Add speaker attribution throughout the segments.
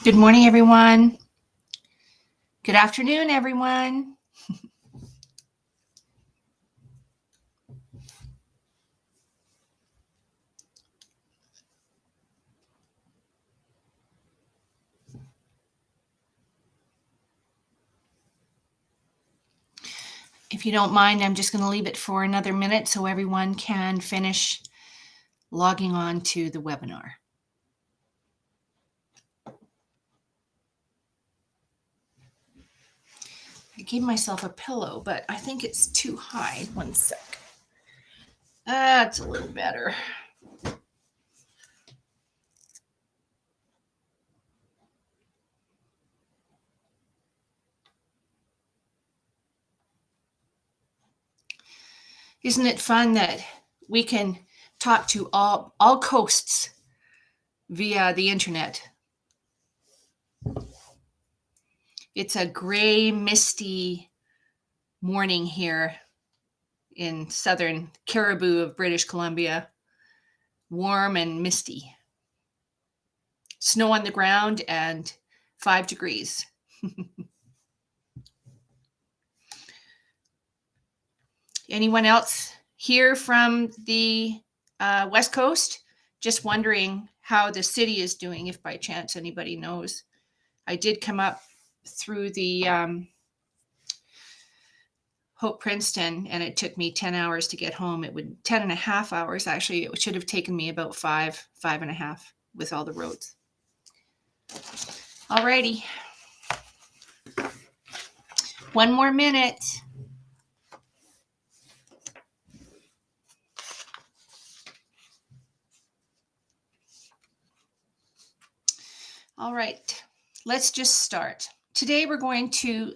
Speaker 1: Good morning, everyone. Good afternoon, everyone. If you don't mind, I'm just going to leave it for another minute so everyone can finish logging on to the webinar. I gave myself a pillow, but I think it's too high. One sec. That's a little better. Isn't it fun that we can talk to all coasts via the internet? It's a gray, misty morning here in southern Caribou of British Columbia. Warm and misty. Snow on the ground and 5 degrees. Anyone else here from the West Coast? Just wondering how the city is doing, if by chance anybody knows. I did come up through the Hope Princeton, and it took me 10 hours to get home. 10 and a half hours, actually. It should have taken me about 5.5 with all the roads. Alrighty. One more minute. All right, let's just start. Today we're going to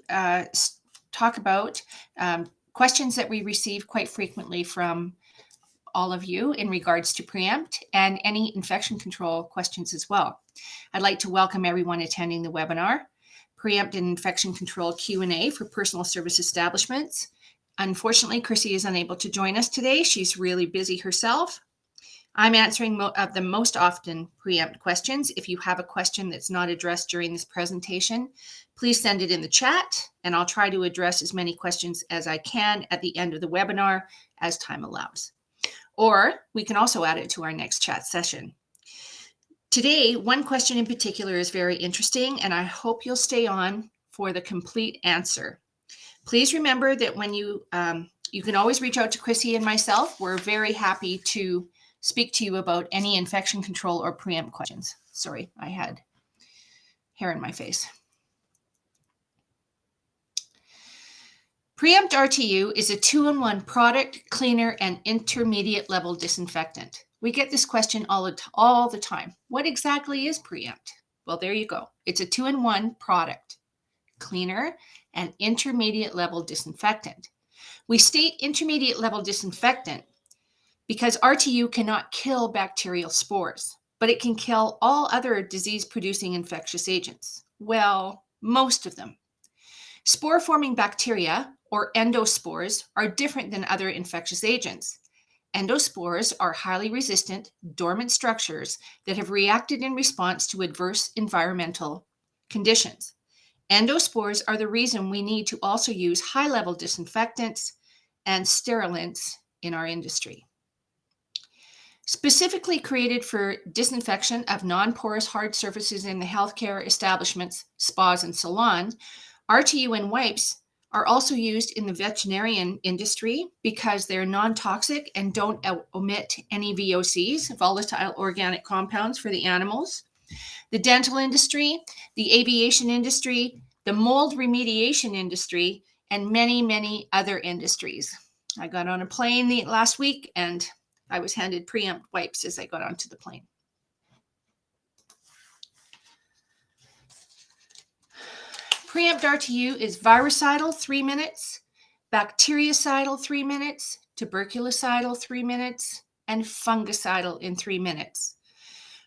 Speaker 1: talk about questions that we receive quite frequently from all of you in regards to PREempt and any infection control questions as well. I'd like to welcome everyone attending the webinar, PREempt and Infection Control Q&A for personal service establishments. Unfortunately, Chrissy is unable to join us today. She's really busy herself. I'm answering the most often PREempt questions. If you have a question that's not addressed during this presentation, please send it in the chat, and I'll try to address as many questions as I can at the end of the webinar as time allows. Or we can also add it to our next chat session. Today, one question in particular is very interesting, and I hope you'll stay on for the complete answer. Please remember that when you can always reach out to Chrissy and myself. We're very happy to speak to you about any infection control or PREempt questions. Sorry, I had hair in my face. PREempt RTU is a 2-in-1 product, cleaner, and intermediate level disinfectant. We get this question all the time. What exactly is PREempt? Well, there you go. It's a 2-in-1 product, cleaner, and intermediate level disinfectant. We state intermediate level disinfectant because RTU cannot kill bacterial spores, but it can kill all other disease-producing infectious agents. Well, most of them. Spore-forming bacteria, or endospores, are different than other infectious agents. Endospores are highly resistant, dormant structures that have reacted in response to adverse environmental conditions. Endospores are the reason we need to also use high-level disinfectants and sterilants in our industry. Specifically created for disinfection of non-porous hard surfaces in the healthcare establishments, spas, and salons, RTU and wipes are also used in the veterinarian industry because they're non-toxic and don't omit any VOCs, volatile organic compounds, for the animals. The dental industry, the aviation industry, the mold remediation industry, and many, many other industries. I got on a plane last week and I was handed PREempt wipes as I got onto the plane. PREempt RTU is virucidal, 3 minutes, bactericidal, 3 minutes, tuberculocidal, 3 minutes, and fungicidal in 3 minutes.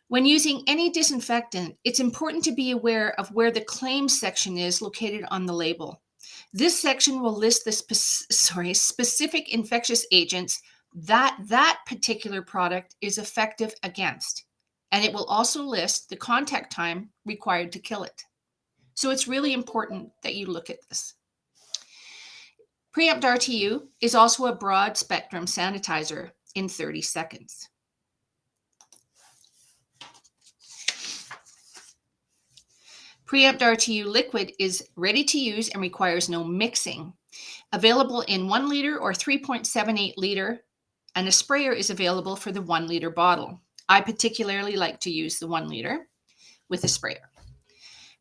Speaker 1: When using any disinfectant, it's important to be aware of where the claims section is located on the label. This section will list the specific infectious agents that particular product is effective against, and it will also list the contact time required to kill it. So it's really important that you look at this. PREempt RTU is also a broad spectrum sanitizer in 30 seconds. PREempt RTU liquid is ready to use and requires no mixing. Available in 1 liter or 3.78 liter, and a sprayer is available for the 1 liter bottle. I particularly like to use the 1 liter with a sprayer.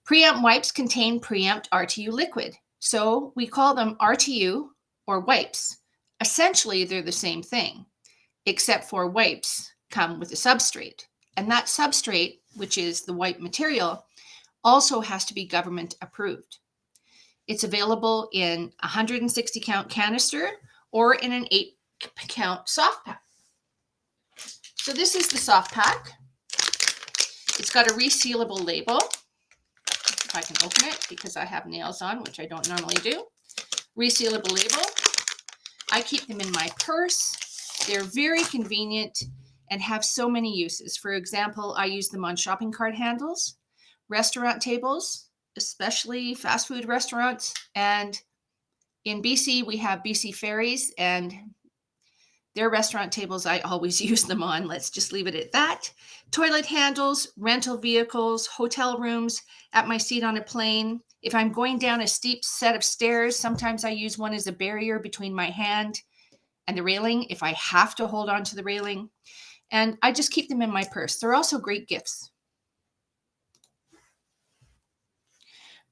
Speaker 1: PREempt wipes contain PREempt RTU liquid, so we call them RTU or wipes. Essentially, they're the same thing, except for wipes come with a substrate, and that substrate, which is the wipe material, also has to be government approved. It's available in a 160 count canister or in an 8 count soft pack. So this is the soft pack. It's got a resealable label. If I can open it because I have nails on, which I don't normally do. Resealable label. I keep them in my purse. They're very convenient and have so many uses. For example, I use them on shopping cart handles, restaurant tables, especially fast food restaurants. And in BC, we have BC Ferries, and their restaurant tables, I always use them on. Let's just leave it at that. Toilet handles, rental vehicles, hotel rooms, at my seat on a plane. If I'm going down a steep set of stairs, sometimes I use one as a barrier between my hand and the railing if I have to hold on to the railing. And I just keep them in my purse. They're also great gifts.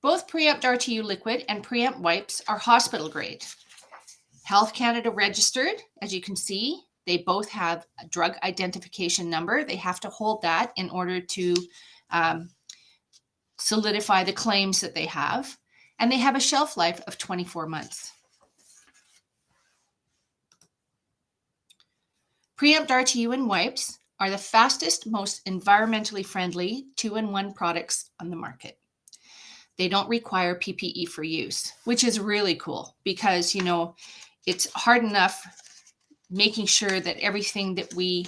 Speaker 1: Both PREempt RTU liquid and PREempt wipes are hospital grade. Health Canada registered, as you can see. They both have a drug identification number. They have to hold that in order to solidify the claims that they have. And they have a shelf life of 24 months. PREempt RTU and wipes are the fastest, most environmentally friendly 2-in-1 products on the market. They don't require PPE for use, which is really cool because, you know, it's hard enough making sure that everything that we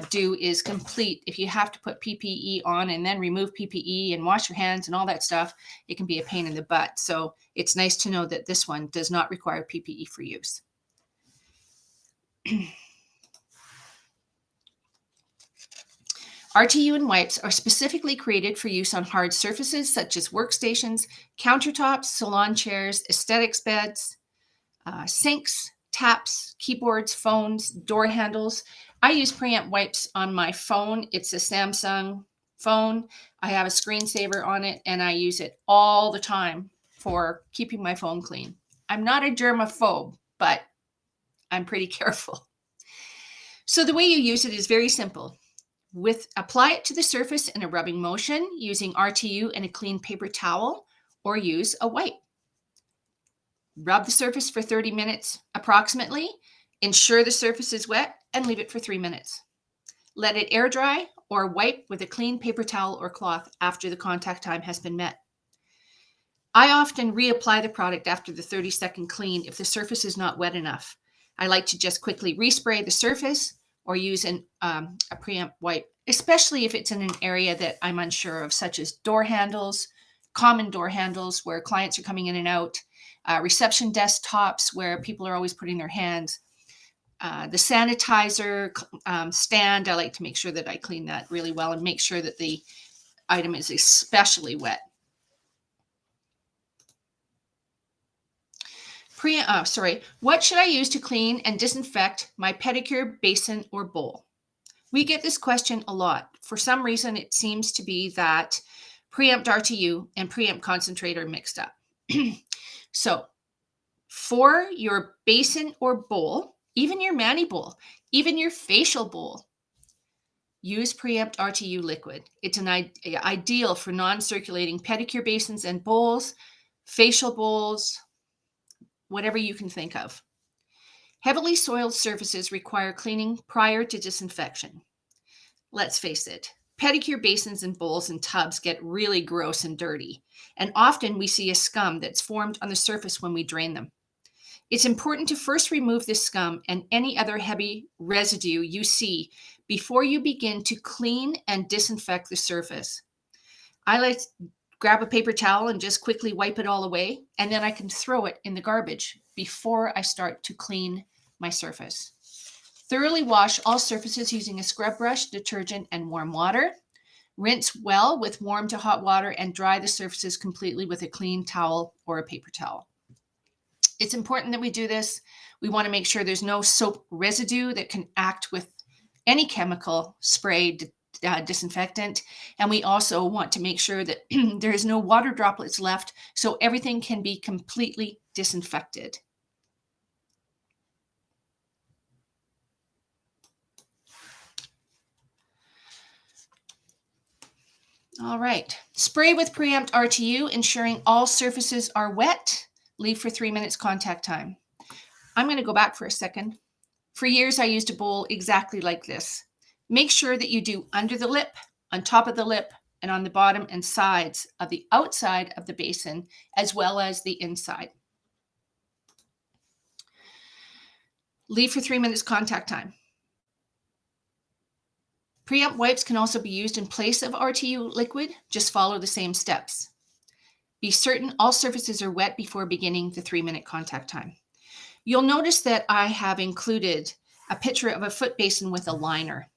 Speaker 1: do is complete. If you have to put PPE on and then remove PPE and wash your hands and all that stuff, it can be a pain in the butt. So it's nice to know that this one does not require PPE for use. RTU and wipes are specifically created for use on hard surfaces such as workstations, countertops, salon chairs, aesthetics beds, sinks, taps, keyboards, phones, door handles. I use PREempt wipes on my phone. It's a Samsung phone. I have a screensaver on it and I use it all the time for keeping my phone clean. I'm not a germaphobe, but I'm pretty careful. So the way you use it is very simple. Apply it to the surface in a rubbing motion using RTU and a clean paper towel, or use a wipe. Rub the surface for 30 minutes approximately. Ensure the surface is wet and leave it for 3 minutes. Let it air dry or wipe with a clean paper towel or cloth after the contact time has been met. I often reapply the product after the 30-second clean if the surface is not wet enough. I like to just quickly respray the surface or use a PREempt wipe, especially if it's in an area that I'm unsure of, such as door handles, common door handles where clients are coming in and out, reception desktops where people are always putting their hands. The sanitizer stand, I like to make sure that I clean that really well and make sure that the item is especially wet. What should I use to clean and disinfect my pedicure basin or bowl? We get this question a lot. For some reason, it seems to be that PREempt RTU and PREempt concentrate are mixed up. So for your basin or bowl, even your mani bowl, even your facial bowl, use PREempt RTU liquid. It's an ideal for non-circulating pedicure basins and bowls, facial bowls, whatever you can think of. Heavily soiled surfaces require cleaning prior to disinfection. Let's face it, pedicure basins and bowls and tubs get really gross and dirty, and often we see a scum that's formed on the surface when we drain them. It's important to first remove this scum and any other heavy residue you see before you begin to clean and disinfect the surface. I like to grab a paper towel and just quickly wipe it all away, and then I can throw it in the garbage before I start to clean my surface. Thoroughly wash all surfaces using a scrub brush, detergent, and warm water. Rinse well with warm to hot water and dry the surfaces completely with a clean towel or a paper towel. It's important that we do this. We want to make sure there's no soap residue that can act with any chemical spray disinfectant. And we also want to make sure that there is no water droplets left so everything can be completely disinfected. All right, spray with PREempt RTU, ensuring all surfaces are wet. Leave for 3 minutes contact time. I'm going to go back for a second. For years, I used a bowl exactly like this. Make sure that you do under the lip, on top of the lip, and on the bottom and sides of the outside of the basin, as well as the inside. Leave for 3 minutes contact time. PREempt wipes can also be used in place of RTU liquid. Just follow the same steps. Be certain all surfaces are wet before beginning the 3 minute contact time. You'll notice that I have included a picture of a foot basin with a liner.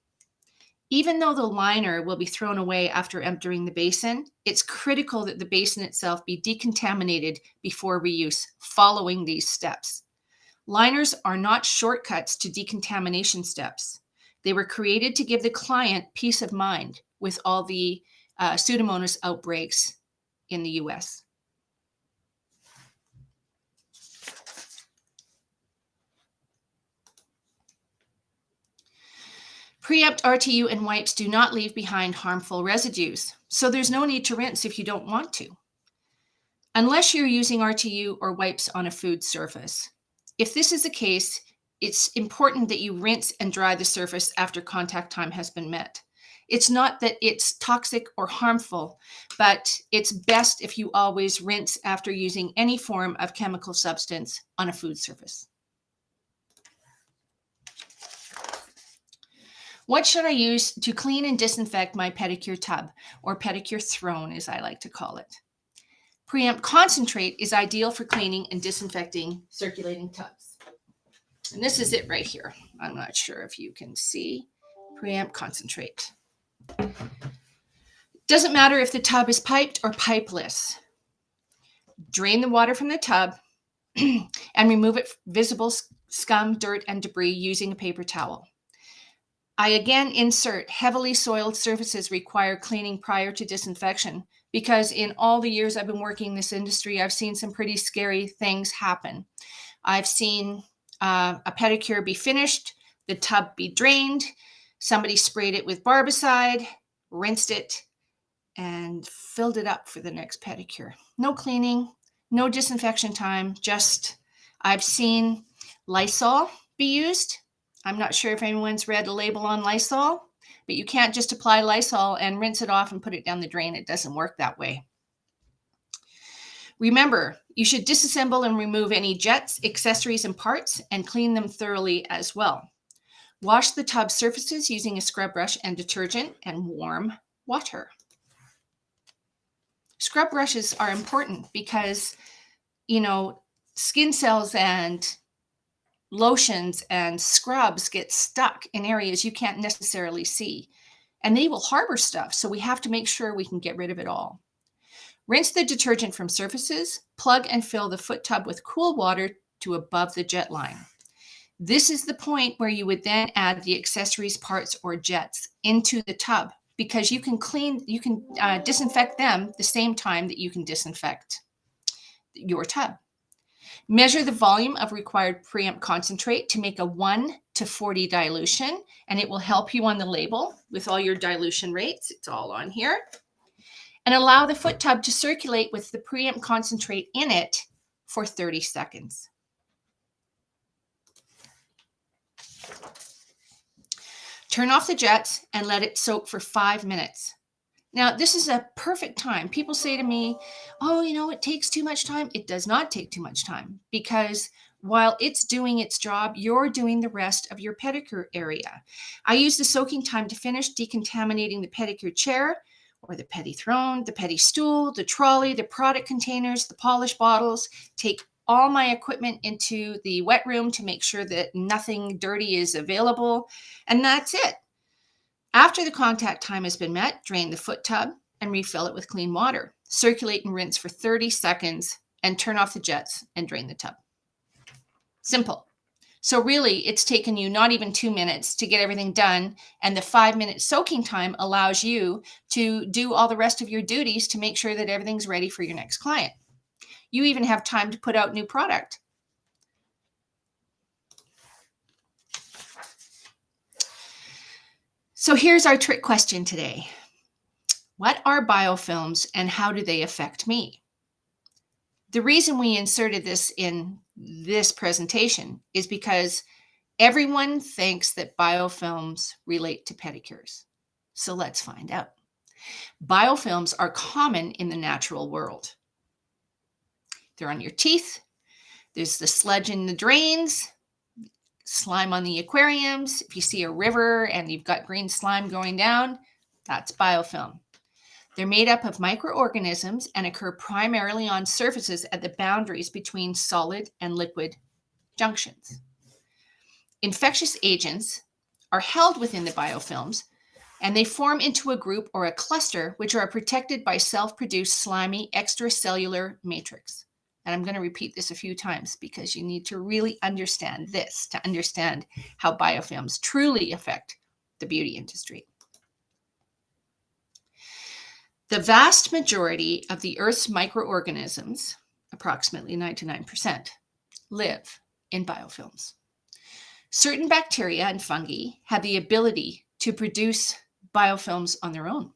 Speaker 1: Even though the liner will be thrown away after emptying the basin, it's critical that the basin itself be decontaminated before reuse, following these steps. Liners are not shortcuts to decontamination steps. They were created to give the client peace of mind with all the Pseudomonas outbreaks in the US. PREempt RTU and wipes do not leave behind harmful residues, so there's no need to rinse if you don't want to, unless you're using RTU or wipes on a food surface. If this is the case, it's important that you rinse and dry the surface after contact time has been met. It's not that it's toxic or harmful, but it's best if you always rinse after using any form of chemical substance on a food surface. What should I use to clean and disinfect my pedicure tub, or pedicure throne as I like to call it? PREempt concentrate is ideal for cleaning and disinfecting circulating tubs. And this is it right here. I'm not sure if you can see. PREempt concentrate. Doesn't matter if the tub is piped or pipeless. Drain the water from the tub and remove it visible scum, dirt, and debris using a paper towel. I again insert heavily soiled surfaces require cleaning prior to disinfection, because in all the years I've been working in this industry, I've seen some pretty scary things happen. I've seen a pedicure be finished, the tub be drained, somebody sprayed it with barbicide, rinsed it, and filled it up for the next pedicure. No cleaning, no disinfection time, just I've seen Lysol be used. I'm not sure if anyone's read the label on Lysol, but you can't just apply Lysol and rinse it off and put it down the drain. It doesn't work that way. Remember, you should disassemble and remove any jets, accessories, and parts and clean them thoroughly as well. Wash the tub surfaces using a scrub brush and detergent and warm water. Scrub brushes are important because, skin cells and lotions and scrubs get stuck in areas you can't necessarily see, and they will harbor stuff. So we have to make sure we can get rid of it all. Rinse the detergent from surfaces, plug and fill the foot tub with cool water to above the jet line. This is the point where you would then add the accessories, parts, or jets into the tub, because you can disinfect them the same time that you can disinfect your tub. Measure the volume of required PREempt concentrate to make a 1 to 40 dilution, and it will help you on the label with all your dilution rates. It's all on here. And allow the foot tub to circulate with the PREempt concentrate in it for 30 seconds. Turn off the jets and let it soak for 5 minutes. Now, this is a perfect time. People say to me, oh, it takes too much time. It does not take too much time, because while it's doing its job, you're doing the rest of your pedicure area. I use the soaking time to finish decontaminating the pedicure chair or the pedi throne, the pedi stool, the trolley, the product containers, the polish bottles. Take all my equipment into the wet room to make sure that nothing dirty is available. And that's it. After the contact time has been met, drain the foot tub and refill it with clean water. Circulate and rinse for 30 seconds and turn off the jets and drain the tub. Simple. So really, it's taken you not even 2 minutes to get everything done, and the 5-minute soaking time allows you to do all the rest of your duties to make sure that everything's ready for your next client. You even have time to put out new product. So here's our trick question today. What are biofilms and how do they affect me? The reason we inserted this in this presentation is because everyone thinks that biofilms relate to pedicures. So let's find out. Biofilms are common in the natural world. They're on your teeth. There's the sludge in the drains, slime on the aquariums. If you see a river and you've got green slime going down, that's biofilm. They're made up of microorganisms and occur primarily on surfaces at the boundaries between solid and liquid junctions. Infectious agents are held within the biofilms, and they form into a group or a cluster, which are protected by self-produced slimy extracellular matrix. And I'm going to repeat this a few times because you need to really understand this to understand how biofilms truly affect the beauty industry. The vast majority of the Earth's microorganisms, approximately 99%, live in biofilms. Certain bacteria and fungi have the ability to produce biofilms on their own.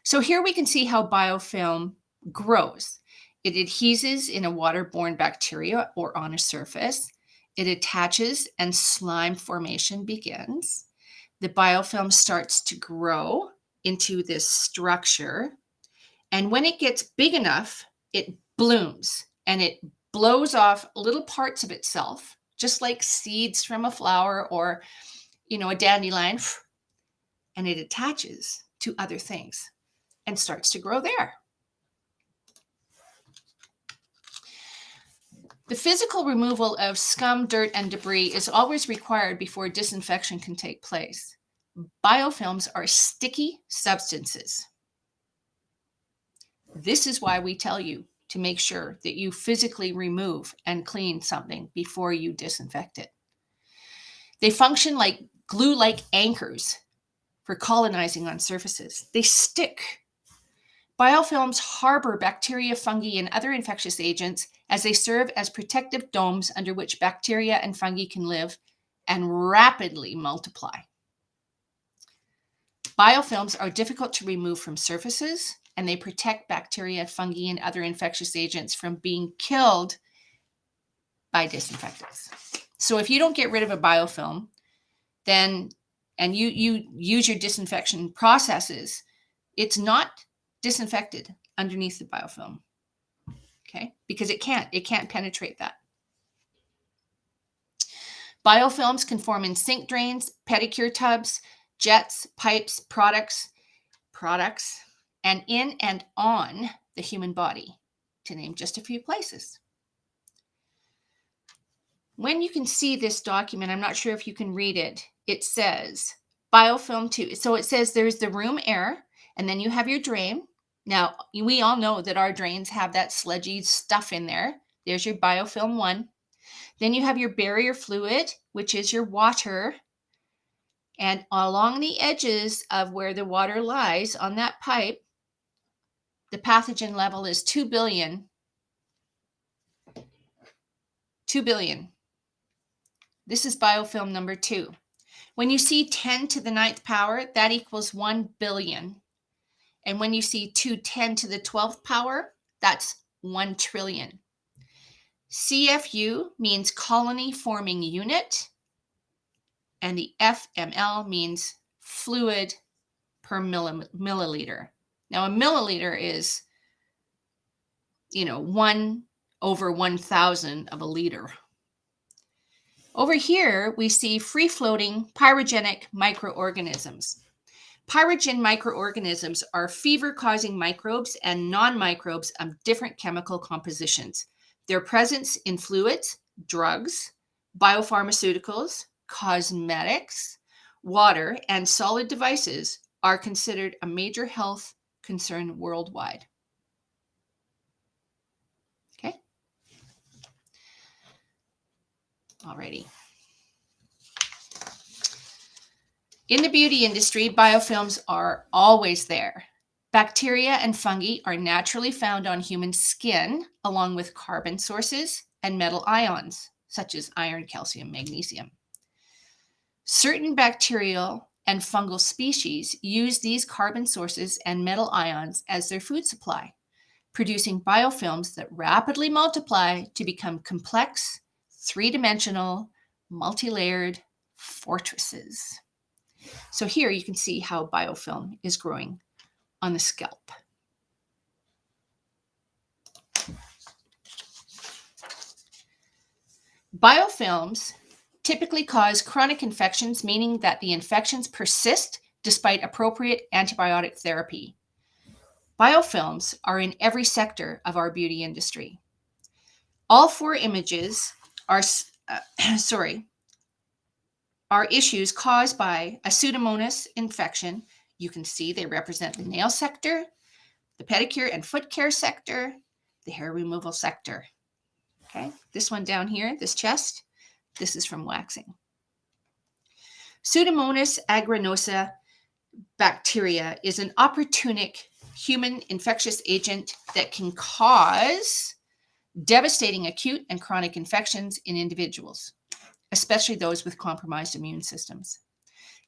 Speaker 1: So here we can see how biofilm grows. It adheses in a waterborne bacteria or on a surface. It attaches and slime formation begins. The biofilm starts to grow into this structure. And when it gets big enough, it blooms and it blows off little parts of itself, just like seeds from a flower or, a dandelion, and it attaches to other things and starts to grow there. The physical removal of scum, dirt, and debris is always required before disinfection can take place. Biofilms are sticky substances. This is why we tell you to make sure that you physically remove and clean something before you disinfect it. They function like glue-like anchors for colonizing on surfaces. They stick. Biofilms harbor bacteria, fungi, and other infectious agents as they serve as protective domes under which bacteria and fungi can live and rapidly multiply. Biofilms are difficult to remove from surfaces, and they protect bacteria, fungi, and other infectious agents from being killed by disinfectants. So if you don't get rid of a biofilm, and you use your disinfection processes, it's not disinfected underneath the biofilm, okay? Because it can't penetrate that. Biofilms can form in sink drains, pedicure tubs, jets, pipes, products, and in and on the human body, to name just a few places. When you can see this document, I'm not sure if you can read it. It says biofilm 2. So it says there's the room air, and then you have your drain. Now, we all know that our drains have that sludgy stuff in there. There's your biofilm 1. Then you have your barrier fluid, which is your water. And along the edges of where the water lies on that pipe, the pathogen level is 2 billion. 2 billion. This is biofilm number 2. When you see 10 to the 9th power, that equals 1 billion. And when you see 210 to the 12th power, that's 1 trillion. CFU means colony forming unit, and the FML means fluid per milliliter. Now, a milliliter is, 1 over 1,000 of a liter. Over here, we see free-floating pyrogenic microorganisms. Pyrogen microorganisms are fever-causing microbes and non-microbes of different chemical compositions. Their presence in fluids, drugs, biopharmaceuticals, cosmetics, water, and solid devices are considered a major health concern worldwide. Okay. Alrighty. In the beauty industry, biofilms are always there. Bacteria and fungi are naturally found on human skin, along with carbon sources and metal ions, such as iron, calcium, magnesium. Certain bacterial and fungal species use these carbon sources and metal ions as their food supply, producing biofilms that rapidly multiply to become complex, three-dimensional, multi-layered fortresses. So here you can see how biofilm is growing on the scalp. Biofilms typically cause chronic infections, meaning that the infections persist despite appropriate antibiotic therapy. Biofilms are in every sector of our beauty industry. All 4 images are issues caused by a Pseudomonas infection. You can see they represent the nail sector, the pedicure and foot care sector, the hair removal sector. Okay, this one down here, this chest, this is from waxing. Pseudomonas aeruginosa bacteria is an opportunic human infectious agent that can cause devastating acute and chronic infections in individuals, especially those with compromised immune systems.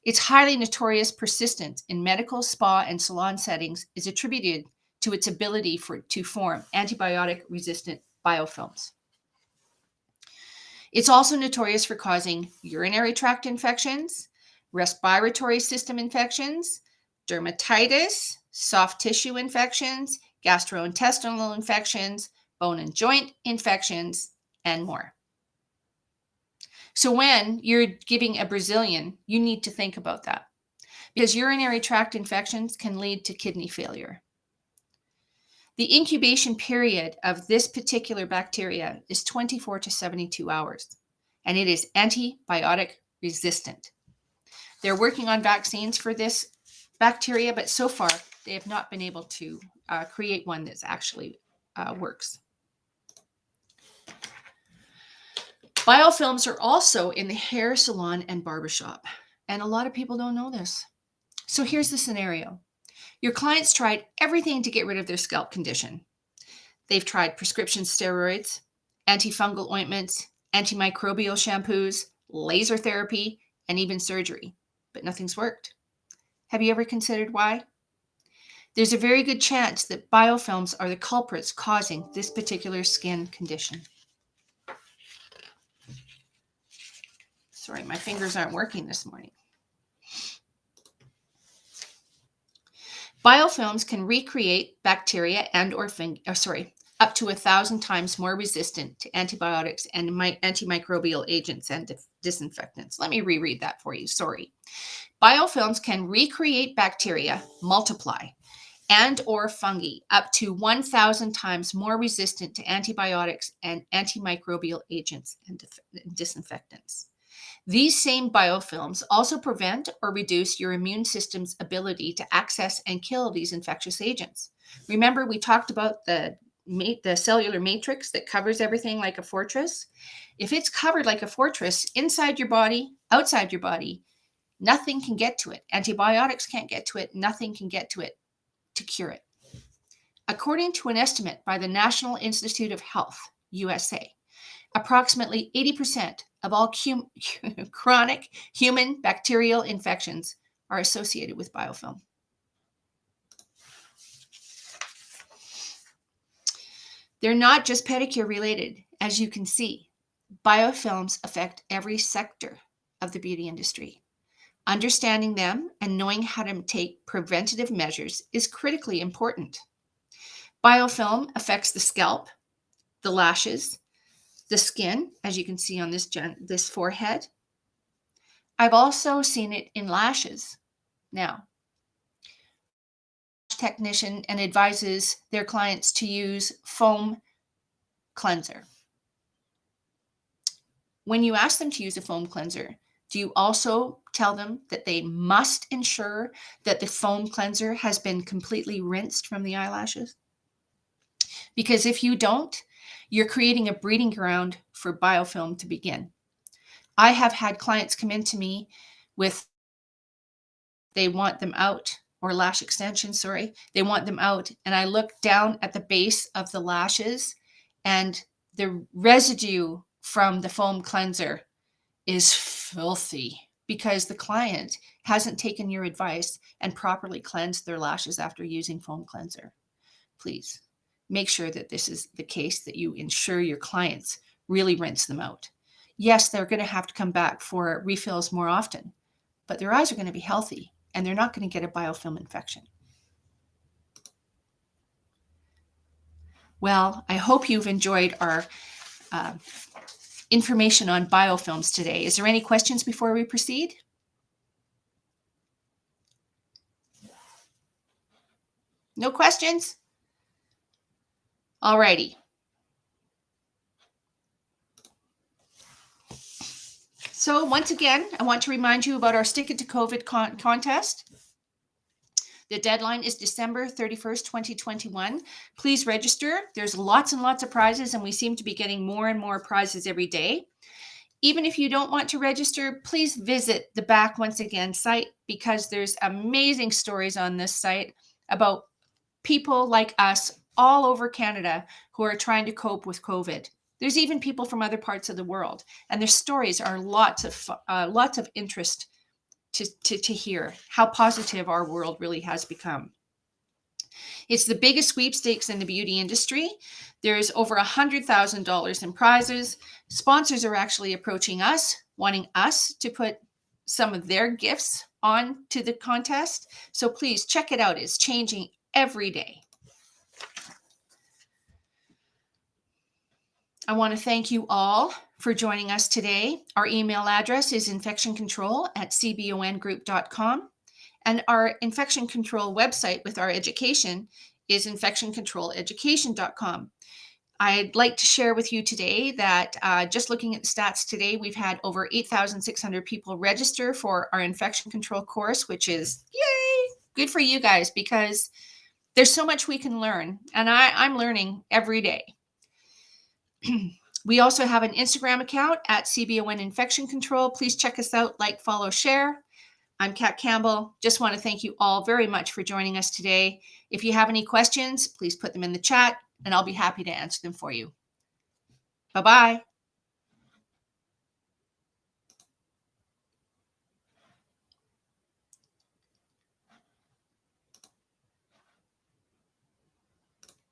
Speaker 1: Its highly notorious persistence in medical, spa, and salon settings is attributed to its ability to form antibiotic-resistant biofilms. It's also notorious for causing urinary tract infections, respiratory system infections, dermatitis, soft tissue infections, gastrointestinal infections, bone and joint infections, and more. So when you're giving a Brazilian, you need to think about that, because urinary tract infections can lead to kidney failure. The incubation period of this particular bacteria is 24 to 72 hours, and it is antibiotic resistant. They're working on vaccines for this bacteria, but so far they have not been able to create one that actually works. Biofilms are also in the hair salon and barbershop, and a lot of people don't know this. So here's the scenario. Your clients tried everything to get rid of their scalp condition. They've tried prescription steroids, antifungal ointments, antimicrobial shampoos, laser therapy, and even surgery, but nothing's worked. Have you ever considered why? There's a very good chance that biofilms are the culprits causing this particular skin condition. Sorry, my fingers aren't working this morning. Biofilms can recreate bacteria and up to 1,000 times more resistant to antibiotics and antimicrobial agents and disinfectants. Let me reread that for you. Sorry. Biofilms can recreate bacteria, multiply, and or fungi, up to 1,000 times more resistant to antibiotics and antimicrobial agents and disinfectants. These same biofilms also prevent or reduce your immune system's ability to access and kill these infectious agents. Remember, we talked about the cellular matrix that covers everything like a fortress. If it's covered like a fortress inside your body, outside your body, nothing can get to it. Antibiotics can't get to it. Nothing can get to it to cure it. According to an estimate by the National Institute of Health, USA, approximately 80% of all chronic human bacterial infections are associated with biofilm. They're not just pedicure related, as you can see. Biofilms affect every sector of the beauty industry. Understanding them and knowing how to take preventative measures is critically important. Biofilm affects the scalp, the lashes, the skin, as you can see on this forehead. I've also seen it in lashes. Now, technician and advises their clients to use foam cleanser. When you ask them to use a foam cleanser, do you also tell them that they must ensure that the foam cleanser has been completely rinsed from the eyelashes? Because if you don't, you're creating a breeding ground for biofilm to begin. I have had clients come into me with, they want them out, or lash extensions, sorry. They want them out. And I look down at the base of the lashes and the residue from the foam cleanser is filthy because the client hasn't taken your advice and properly cleansed their lashes after using foam cleanser. Please make sure that this is the case, that you ensure your clients really rinse them out. Yes, they're going to have to come back for refills more often, but their eyes are going to be healthy and they're not going to get a biofilm infection. Well, I hope you've enjoyed our information on biofilms today. Is there any questions before we proceed? No questions? All righty. So once again, I want to remind you about our Stick It to COVID contest. The deadline is December 31st, 2021. Please register. There's lots and lots of prizes, and we seem to be getting more and more prizes every day. Even if you don't want to register, please visit the Back Once Again site, because there's amazing stories on this site about people like us all over Canada who are trying to cope with COVID. There's even people from other parts of the world, and their stories are lots of interest to hear how positive our world really has become. It's the biggest sweepstakes in the beauty industry. There's over $100,000 in prizes. Sponsors are actually approaching us, wanting us to put some of their gifts on to the contest. So please check it out. It's changing every day. I want to thank you all for joining us today. Our email address is infectioncontrol@cbongroup.com. And our infection control website with our education is infectioncontroleducation.com. I'd like to share with you today that just looking at the stats today, we've had over 8,600 people register for our infection control course, which is yay, good for you guys, because there's so much we can learn. And I'm learning every day. We also have an Instagram account at CBON Infection Control. Please check us out, like, follow, share. I'm Kat Campbell. Just want to thank you all very much for joining us today. If you have any questions, please put them in the chat and I'll be happy to answer them for you. Bye-bye.